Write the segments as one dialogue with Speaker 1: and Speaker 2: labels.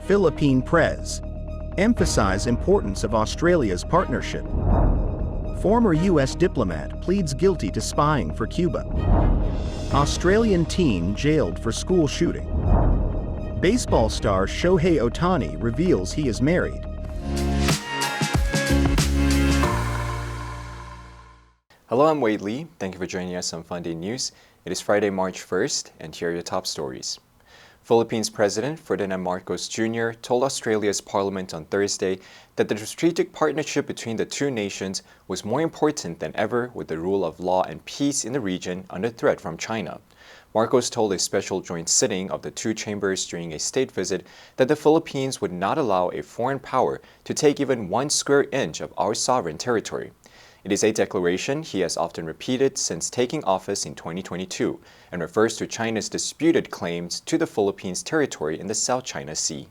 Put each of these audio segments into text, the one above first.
Speaker 1: Philippine Press. Emphasize importance of Australia's partnership. Former U.S. diplomat pleads guilty to spying for Cuba. Australian teen jailed for school shooting. Baseball star Shohei Ohtani reveals he is married.
Speaker 2: Hello, I'm Wade Lee. Thank you for joining us on Funday News. It is Friday, March 1st, and here are your top stories. Philippines President Ferdinand Marcos Jr. told Australia's parliament on Thursday that the strategic partnership between the two nations was more important than ever with the rule of law and peace in the region under threat from China. Marcos told a special joint sitting of the two chambers during a state visit that the Philippines would not allow a foreign power to take even 1 square inch of our sovereign territory. It is a declaration he has often repeated since taking office in 2022 and refers to China's disputed claims to the Philippines' territory in the South China Sea.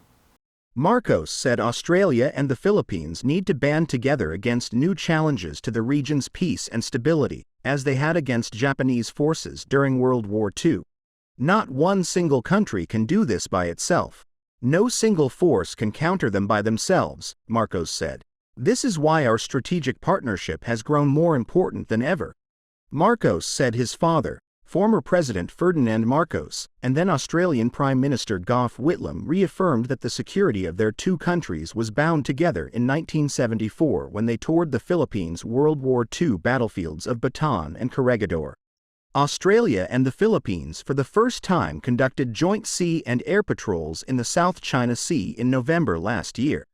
Speaker 1: Marcos said Australia and the Philippines need to band together against new challenges to the region's peace and stability, as they had against Japanese forces during World War II. Not one single country can do this by itself. No single force can counter them by themselves, Marcos said. This is why our strategic partnership has grown more important than ever. Marcos said his father, former President Ferdinand Marcos, and then Australian Prime Minister Gough Whitlam reaffirmed that the security of their two countries was bound together in 1974 when they toured the Philippines' World War II battlefields of Bataan and Corregidor. Australia and the Philippines for the first time conducted joint sea and air patrols in the South China Sea in November last year.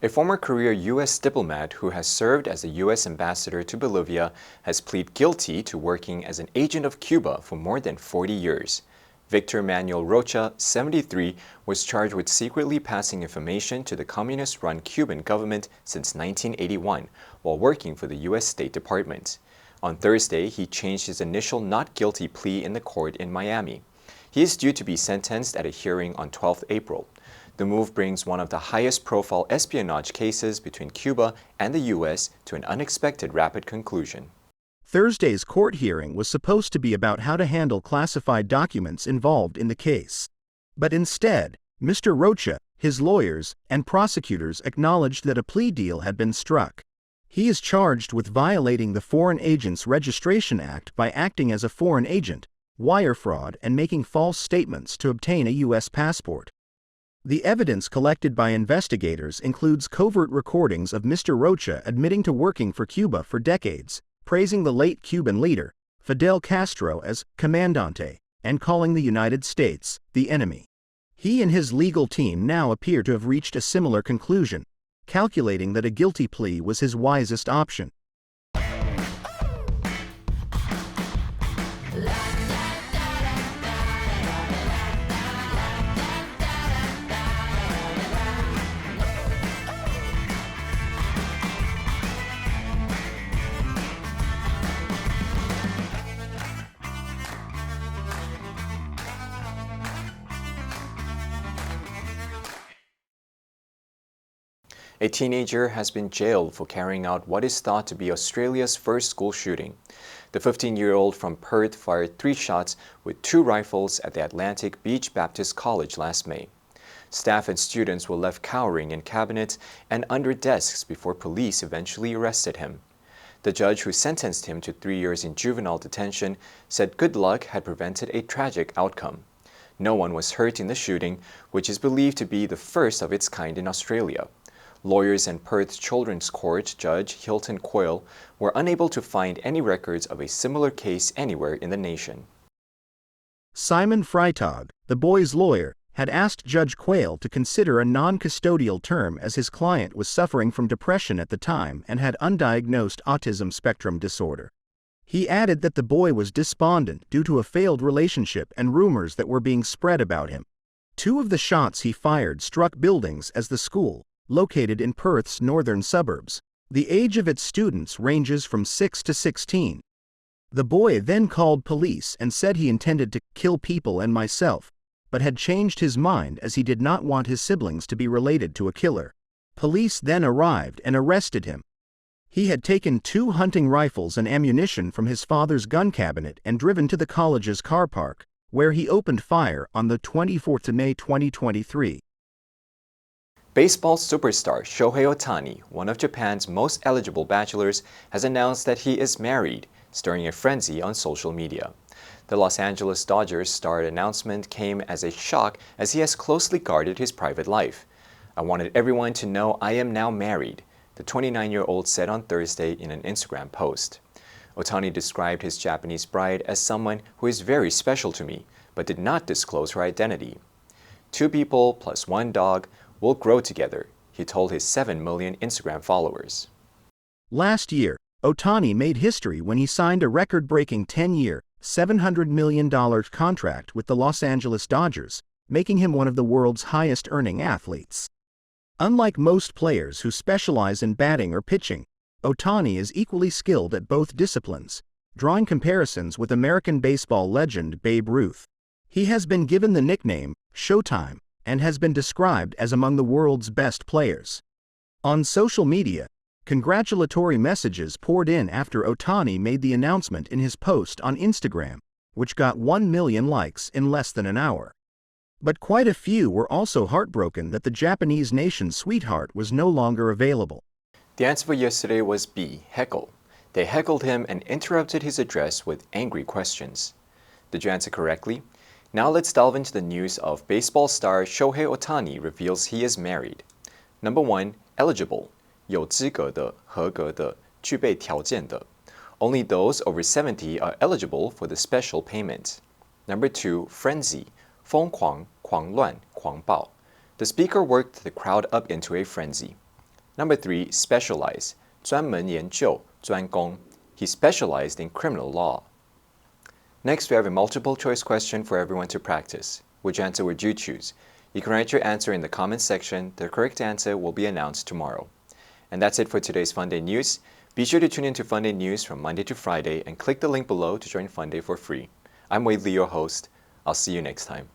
Speaker 2: A former career U.S. diplomat who has served as a U.S. ambassador to Bolivia has pleaded guilty to working as an agent of Cuba for more than 40 years. Victor Manuel Rocha, 73, was charged with secretly passing information to the communist-run Cuban government since 1981 while working for the U.S. State Department. On Thursday, he changed his initial not guilty plea in the court in Miami. He is due to be sentenced at a hearing on 12 April. The move brings one of the highest-profile espionage cases between Cuba and the U.S. to an unexpected rapid conclusion.
Speaker 1: Thursday's court hearing was supposed to be about how to handle classified documents involved in the case. But instead, Mr. Rocha, his lawyers, and prosecutors acknowledged that a plea deal had been struck. He is charged with violating the Foreign Agents Registration Act by acting as a foreign agent, wire fraud, and making false statements to obtain a U.S. passport. The evidence collected by investigators includes covert recordings of Mr. Rocha admitting to working for Cuba for decades, praising the late Cuban leader, Fidel Castro, as comandante, and calling the United States the enemy. He and his legal team now appear to have reached a similar conclusion, calculating that a guilty plea was his wisest option.
Speaker 2: A teenager has been jailed for carrying out what is thought to be Australia's first school shooting. The 15-year-old from Perth fired 3 shots with 2 rifles at the Atlantic Beach Baptist College last May. Staff and students were left cowering in cabinets and under desks before police eventually arrested him. The judge who sentenced him to 3 years in juvenile detention said good luck had prevented a tragic outcome. No one was hurt in the shooting, which is believed to be the first of its kind in Australia. Lawyers and Perth's Children's Court Judge Hilton Coyle were unable to find any records of a similar case anywhere in the nation.
Speaker 1: Simon Freitag, the boy's lawyer, had asked Judge Quayle to consider a non-custodial term as his client was suffering from depression at the time and had undiagnosed autism spectrum disorder. He added that the boy was despondent due to a failed relationship and rumors that were being spread about him. 2 of the shots he fired struck buildings as the school, located in Perth's northern suburbs. The age of its students ranges from 6 to 16. The boy then called police and said he intended to kill people and myself, but had changed his mind as he did not want his siblings to be related to a killer. Police then arrived and arrested him. He had taken 2 hunting rifles and ammunition from his father's gun cabinet and driven to the college's car park, where he opened fire on the 24th of May 2023.
Speaker 2: Baseball superstar Shohei Ohtani, one of Japan's most eligible bachelors, has announced that he is married, stirring a frenzy on social media. The Los Angeles Dodgers star announcement came as a shock as he has closely guarded his private life. "I wanted everyone to know I am now married," the 29-year-old said on Thursday in an Instagram post. Ohtani described his Japanese bride as someone who is very special to me, but did not disclose her identity. "Two people plus one dog will grow together," he told his 7 million Instagram followers.
Speaker 1: Last year, Ohtani made history when he signed a record-breaking 10-year, $700 million contract with the Los Angeles Dodgers, making him one of the world's highest-earning athletes. Unlike most players who specialize in batting or pitching, Ohtani is equally skilled at both disciplines, drawing comparisons with American baseball legend Babe Ruth. He has been given the nickname Showtime and has been described as among the world's best players. On social media, congratulatory messages poured in after Ohtani made the announcement in his post on Instagram, which got 1 million likes in less than an hour. But quite a few were also heartbroken that the Japanese nation's sweetheart was no longer available.
Speaker 2: The answer for yesterday was B, heckle. They heckled him and interrupted his address with angry questions. Did you answer correctly? Now let's delve into the news of baseball star Shohei Ohtani reveals he is married. Number 1, eligible. 有资格的,合格的,具备条件的. Only those over 70 are eligible for the special payment. Number 2, frenzy. 疯狂,狂乱,狂暴. The speaker worked the crowd up into a frenzy. Number 3, specialize. 专门研究,专攻. He specialized in criminal law. Next, we have a multiple choice question for everyone to practice. Which answer would you choose? You can write your answer in the comments section. The correct answer will be announced tomorrow. And that's it for today's Funday News. Be sure to tune in to Funday News from Monday to Friday and click the link below to join Funday for free. I'm Wade Lee, your host. I'll see you next time.